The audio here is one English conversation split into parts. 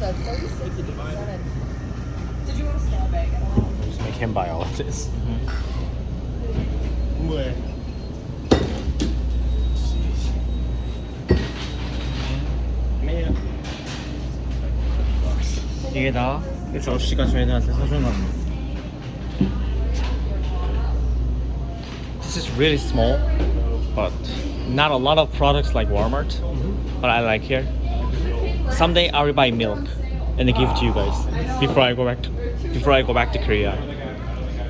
a 36.7. Did you want a small bag at all? Just make him buy all of this. Where? Man. 이게 다 저씨가 저희들한테 사준 겁니다. This is really small, but not a lot of products like Walmart. But I like here. Someday I will buy milk and then give to you guys before I go back to Korea.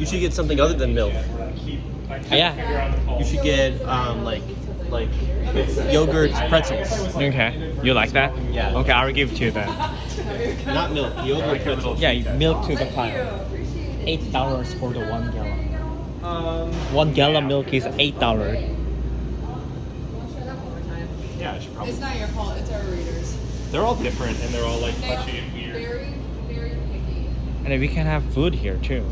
You should get something other than milk. Yeah. You should get like yogurt pretzels. Okay. You like that? Yeah. Okay, I will give it to you then. Not milk, yogurt pretzels. Yeah, milk to the pile. $8 for the 1 gallon. 1 gallon milk is $8. Yeah, I should probably. It's not your fault. It's our readers. They're all different and they're all like They are touchy and weird. very, very picky. And then we can have food here too.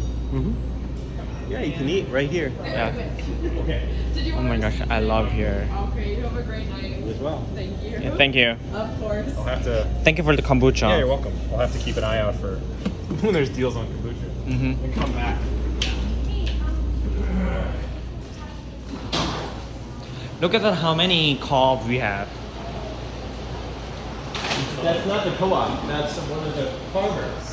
Yeah, you can eat right here. Yeah. Okay. Did you Oh want my to gosh, see- I love here. Okay, you have a great night. As well. Thank you. Yeah, thank you. Of course. I'll have to. Thank you for the kombucha. Yeah, you're welcome. I'll have to keep an eye out for when there's deals on kombucha. Mm-hmm. And come back. Look at how many co-op we have. That's not the co-op. That's one of the farmers.